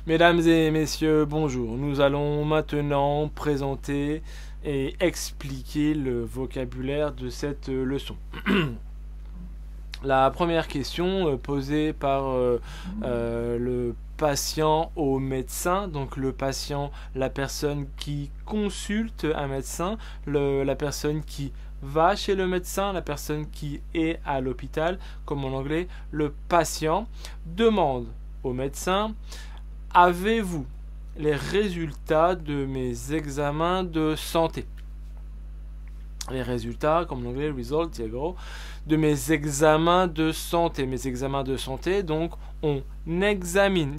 Mesdames et messieurs, bonjour. Nous allons maintenant présenter et expliquer le vocabulaire de cette leçon. La première question posée par le patient au médecin, donc le patient, la personne qui consulte un médecin, la personne qui va chez le médecin, la personne qui est à l'hôpital, comme en anglais, le patient demande au médecin: avez-vous les résultats de mes examens de santé? Les résultats, comme en anglais, result, de mes examens de santé. Mes examens de santé, donc on examine,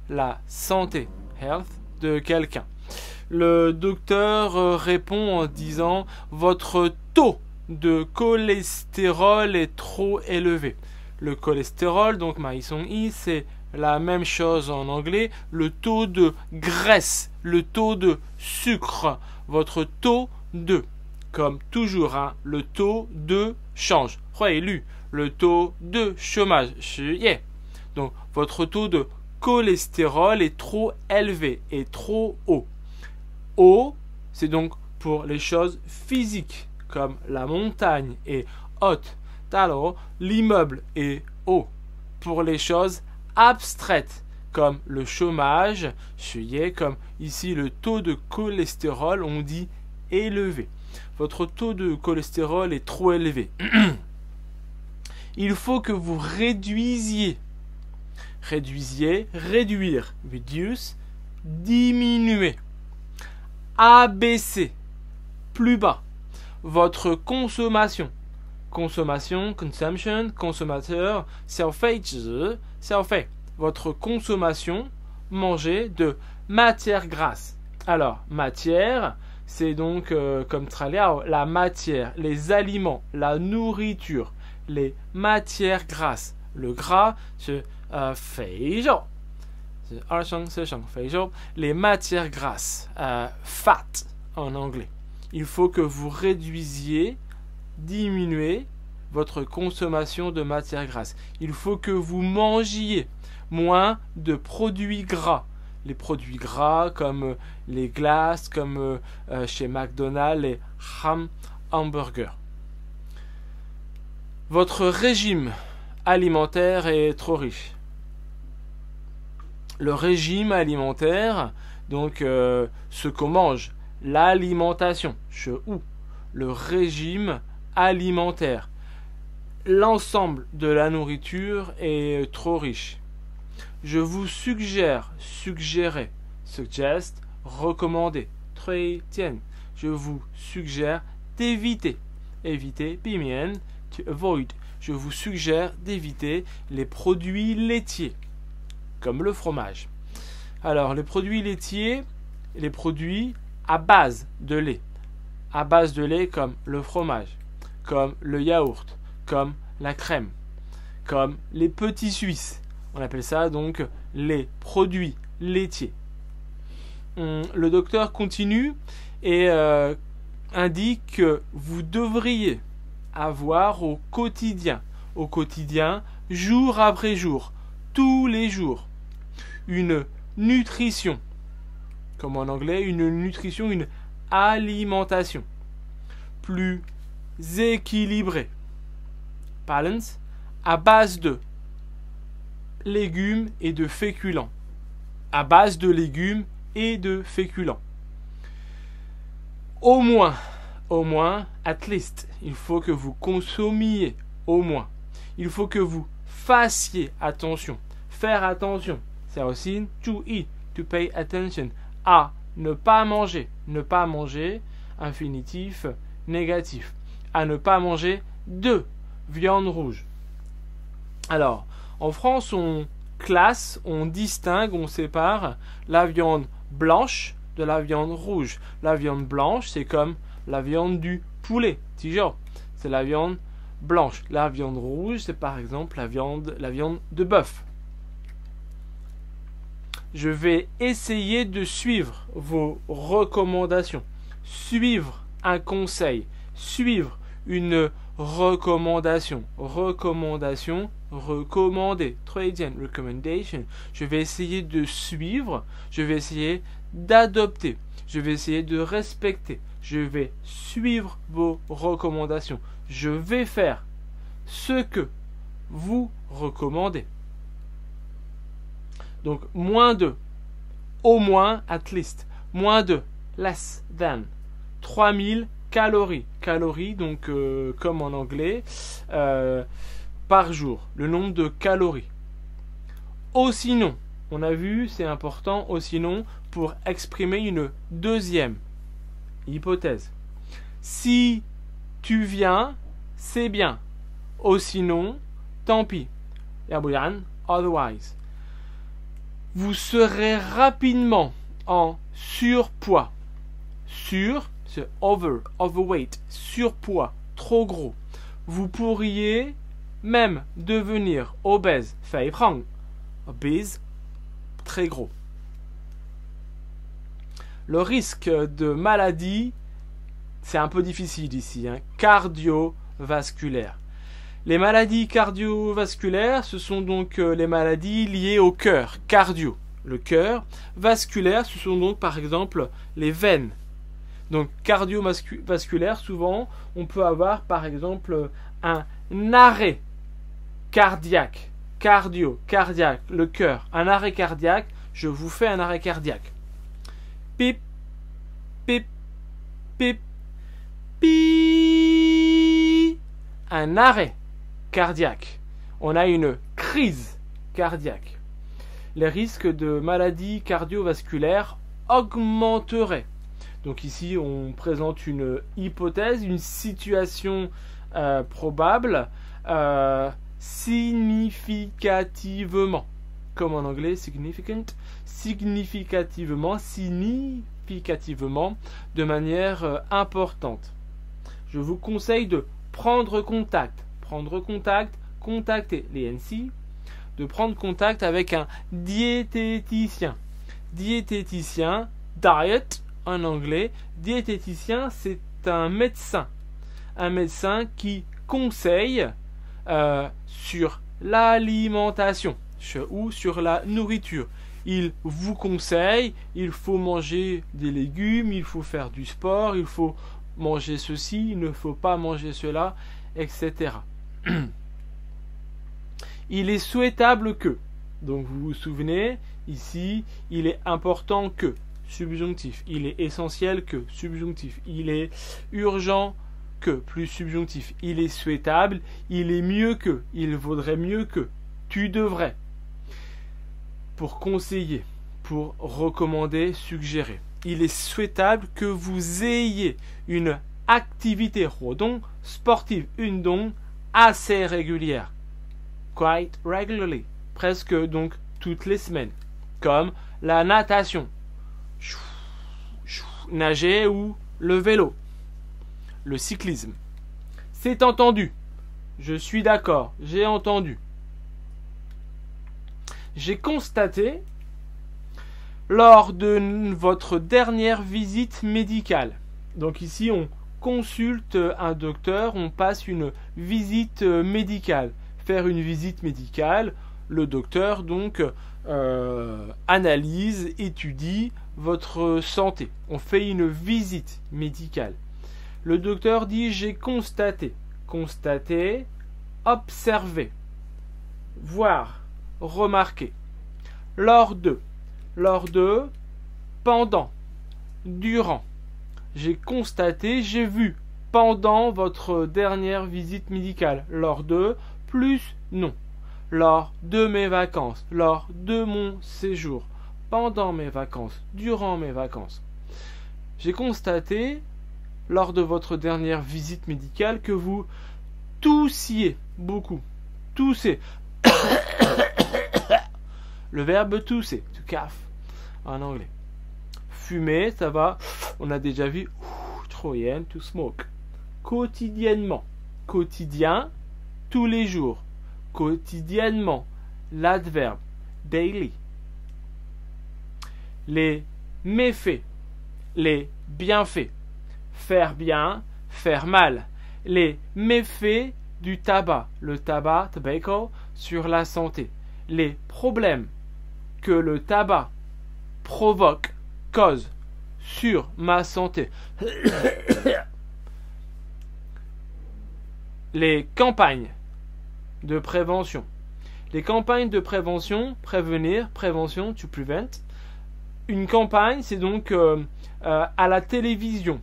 la santé, health, de quelqu'un. Le docteur répond en disant: votre taux de cholestérol est trop élevé. Le cholestérol, donc c'est la même chose en anglais, le taux de graisse, le taux de sucre, votre taux de, comme toujours, le taux de change, le taux de chômage, donc votre taux de cholestérol est trop élevé, est trop haut. Haut, c'est donc pour les choses physiques, comme la montagne est haute, alors l'immeuble est haut. Pour les choses abstraites, comme le chômage, comme ici le taux de cholestérol, on dit élevé. Votre taux de cholestérol est trop élevé. Il faut que vous réduisiez. Réduire, reduce, diminuer. Abaisser, plus bas. Votre consommation. Consommation, consumption, consommateur, 消费者, 消费. Votre consommation, manger de matière grasse. Alors, matière, c'est donc comme traliao, la matière, les aliments, la nourriture, les matières grasses. Le gras, c'est 肥肉. Les matières grasses, fat en anglais. Il faut que vous réduisiez, diminuez votre consommation de matières grasses. Il faut que vous mangiez moins de produits gras. Les produits gras comme les glaces, comme chez McDonald's, les hamburgers. Votre régime alimentaire est trop riche. Le régime alimentaire, donc ce qu'on mange, l'alimentation, le régime alimentaire, l'ensemble de la nourriture est trop riche. Je vous suggère, suggérer, suggest, recommander, 推荐. Je vous suggère d'éviter, éviter, 避免, to avoid. Je vous suggère d'éviter les produits laitiers, comme le fromage. Alors, les produits laitiers, les produits à base de lait. À base de lait comme le fromage, comme le yaourt, comme la crème, comme les petits Suisses. On appelle ça donc les produits laitiers. Le docteur continue et indique que vous devriez avoir au quotidien, jour après jour, tous les jours, une nutrition, comme en anglais, une nutrition, une alimentation plus équilibrée, balance, à base de légumes et de féculents, à base de légumes et de féculents. Au moins, at least, il faut que vous consommiez au moins. Il faut que vous fassiez attention. Faire attention, c'est aussi to eat, to pay attention, à ne pas manger. Ne pas manger, infinitif négatif. À ne pas manger de viande rouge. Alors, en France, on classe, on distingue, on sépare la viande blanche de la viande rouge. La viande blanche, c'est comme la viande du poulet, toujours. C'est la viande blanche. La viande rouge, c'est par exemple la viande de bœuf. Je vais essayer de suivre vos recommandations. Suivre un conseil. Suivre une recommandation. Recommandation, recommander. 推荐 recommendation. Je vais essayer de suivre. Je vais essayer d'adopter. Je vais essayer de respecter. Je vais suivre vos recommandations. Je vais faire ce que vous recommandez. Donc, moins de. Au moins, at least. Moins de. Less than. 3000 calories. Calories, donc, comme en anglais, par jour. Le nombre de calories. Au sinon. On a vu, c'est important, au sinon, pour exprimer une deuxième hypothèse. Si tu viens, c'est bien. Au sinon, tant pis. 야부란, otherwise. Vous serez rapidement en surpoids. C'est overweight, surpoids, trop gros. Vous pourriez même devenir obèse, 肥胖, obèse, très gros. Le risque de maladie, c'est un peu difficile ici, cardiovasculaire. Les maladies cardiovasculaires, ce sont donc les maladies liées au cœur, cardio, le cœur. Vasculaire, ce sont donc par exemple les veines. Donc cardiovasculaire, souvent, on peut avoir par exemple un arrêt cardiaque, cardiaque, le cœur, un arrêt cardiaque, je vous fais un arrêt cardiaque. Pip, pip, pip, pip. Un arrêt cardiaque. On a une crise cardiaque. Les risques de maladies cardiovasculaires augmenteraient. Donc ici, on présente une hypothèse, une situation probable, significativement. Comme en anglais, significant, significativement, de manière importante. Je vous conseille de prendre contact, contacter les NC, de prendre contact avec un diététicien. Diététicien, diet en anglais, diététicien, c'est un médecin qui conseille sur l'alimentation ou sur la nourriture. Il vous conseille, il faut manger des légumes, il faut faire du sport, il faut manger ceci, il ne faut pas manger cela, etc. Il est souhaitable que, donc vous vous souvenez, ici, il est important que, subjonctif, il est essentiel que, subjonctif, il est urgent que, plus subjonctif, il est souhaitable, il est mieux que, il vaudrait mieux que, tu devrais. Pour conseiller, pour recommander, suggérer. Il est souhaitable que vous ayez une activité活动 sportive, une don assez régulière. Quite regularly. Presque donc toutes les semaines. Comme la natation. Nager ou le vélo. Le cyclisme. C'est entendu. Je suis d'accord. J'ai entendu. J'ai constaté lors de votre dernière visite médicale. Donc ici, on consulte un docteur, on passe une visite médicale. Faire une visite médicale, le docteur donc analyse, étudie votre santé. On fait une visite médicale. Le docteur dit j'ai constaté. Constater, observer, voir, remarquer. Lors de, pendant, durant. J'ai constaté, j'ai vu pendant votre dernière visite médicale. Lors de, plus non. Lors de mes vacances, lors de mon séjour, pendant mes vacances, durant mes vacances. J'ai constaté, lors de votre dernière visite médicale, que vous toussiez beaucoup. Toussez. Le verbe tousser, to cough, en anglais. Fumer, ça va, on a déjà vu, troyen, to smoke. Quotidiennement, quotidien, tous les jours. Quotidiennement, l'adverbe, daily. Les méfaits, les bienfaits. Faire bien, faire mal. Les méfaits du tabac. Le tabac, tobacco, sur la santé. Les problèmes que le tabac provoque, cause sur ma santé. Les campagnes de prévention. Les campagnes de prévention, prévenir, prévention, to prevent. Une campagne, c'est donc à la télévision,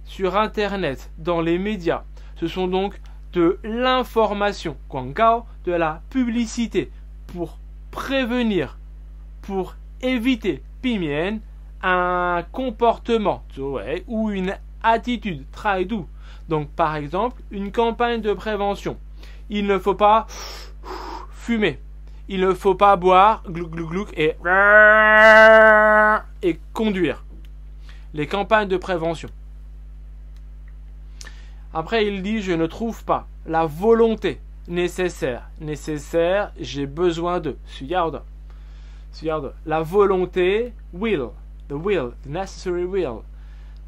sur Internet, dans les médias. Ce sont donc de l'information, 广告, de la publicité, pour prévenir, pour éviter, 避免, un comportement, 作为, ou une attitude, 态度. Donc, par exemple, une campagne de prévention. Il ne faut pas fumer. Il ne faut pas boire, glouc, glouc, glouc, et conduire. Les campagnes de prévention. Après, il dit, je ne trouve pas la volonté nécessaire. Nécessaire, j'ai besoin de. 需要的. La volonté, will. The will, the necessary will.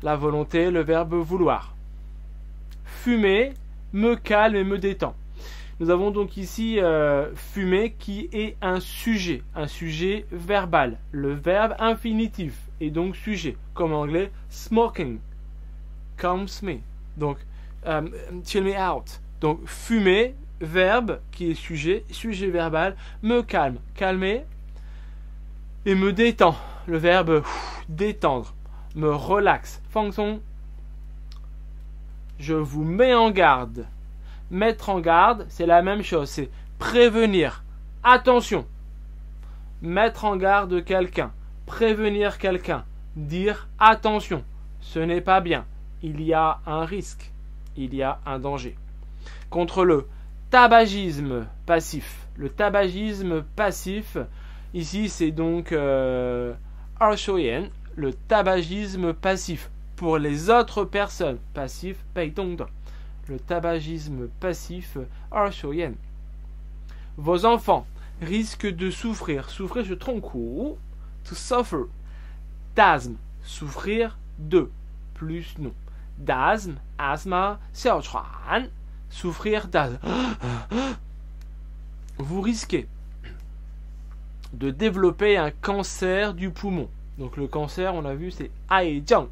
La volonté, le verbe vouloir. Fumer me calme et me détend. Nous avons donc ici fumer qui est un sujet verbal. Le verbe infinitif est donc sujet, comme en anglais smoking, calms me. Donc chill me out. Donc fumer, verbe qui est sujet verbal, me calme, calmer, et me détend. Le verbe détendre, me relaxe, 放松. Je vous mets en garde. Mettre en garde, c'est la même chose, c'est prévenir. Attention. Mettre en garde quelqu'un, prévenir quelqu'un, dire attention, ce n'est pas bien, il y a un risque, il y a un danger. Contre le tabagisme passif. Le tabagisme passif, ici c'est donc 二手烟, le tabagisme passif. Pour les autres personnes, passif, 被动的. Le tabagisme passif, 二手烟. Vos enfants risquent de souffrir. Souffrir, je trompe, to suffer. D'asthme, souffrir de, plus non. D'asthme, asthma, 哮喘, souffrir d'asthme. Vous risquez de développer un cancer du poumon. Donc le cancer, on a vu, c'est 癌症.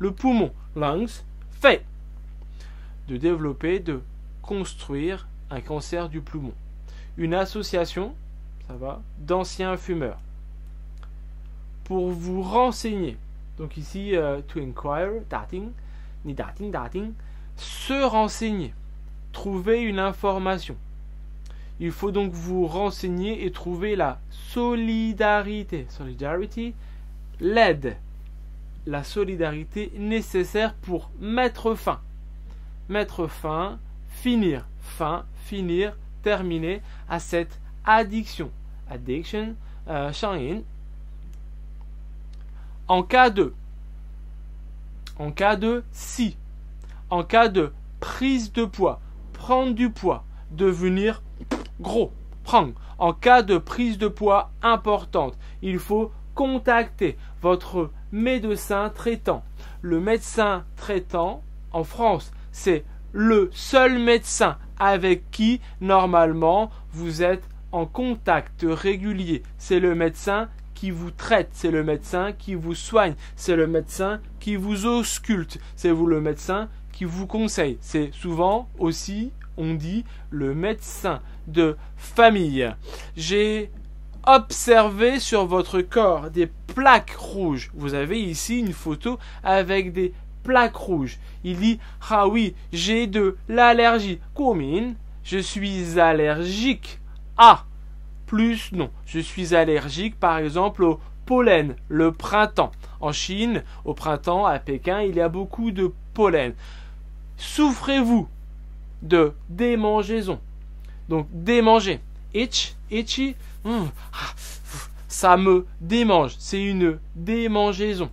Le poumon, lungs, fait. De développer, de construire un cancer du poumon. Une association, ça va, d'anciens fumeurs. Pour vous renseigner, donc ici, to inquire, 打听, ni 打听, se renseigner, trouver une information. Il faut donc vous renseigner et trouver la solidarité. Solidarity, l'aide. La solidarité nécessaire pour mettre fin. Mettre fin, finir, terminer à cette addiction. Addiction, 上瘾. En cas de si, en cas de prise de poids, prendre du poids, devenir gros, prendre. En cas de prise de poids importante, il faut contacter votre médecin traitant. Le médecin traitant, en France, c'est le seul médecin avec qui, normalement, vous êtes en contact régulier. C'est le médecin qui vous traite, c'est le médecin qui vous soigne, c'est le médecin qui vous ausculte, c'est vous le médecin qui vous conseille. C'est souvent aussi, on dit, le médecin de famille. J'ai observé sur votre corps des plaques rouges. Vous avez ici une photo avec des plaques rouges. Il dit, ah oui, j'ai de l'allergie. 过敏, je suis allergique à. Plus non, je suis allergique par exemple au pollen, le printemps. En Chine, au printemps, à Pékin, il y a beaucoup de pollen. Souffrez-vous de démangeaison? Donc démanger. Itch, itchy, ça me démange. C'est une démangeaison.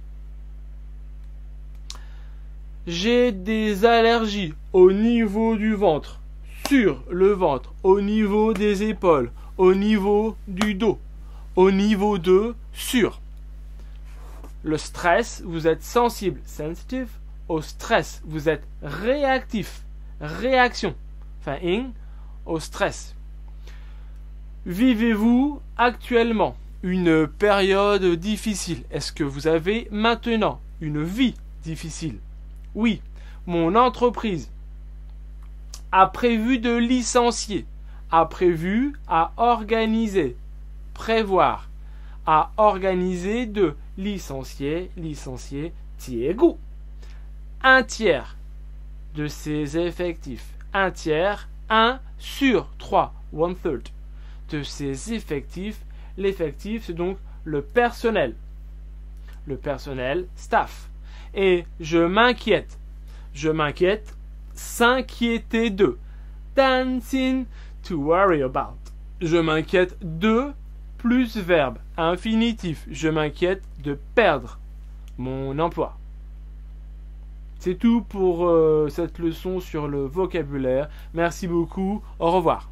J'ai des allergies au niveau du ventre, sur le ventre, au niveau des épaules, au niveau du dos, au niveau de sur. Le stress, vous êtes sensible, sensitive. Au stress, vous êtes réactif, réaction, enfin au stress. Vivez-vous actuellement une période difficile? Est-ce que vous avez maintenant une vie difficile? Oui, mon entreprise a prévu de licencier, a prévu à organiser, prévoir, à organiser de licencier, tiegu. Un tiers de ses effectifs, un tiers, 1 sur 3, 1/3 de ses effectifs. L'effectif, c'est donc le personnel staff. Et je m'inquiète, s'inquiéter de, dancing, to worry about. Je m'inquiète de, plus verbe, infinitif. Je m'inquiète de perdre mon emploi. C'est tout pour cette leçon sur le vocabulaire. Merci beaucoup, au revoir.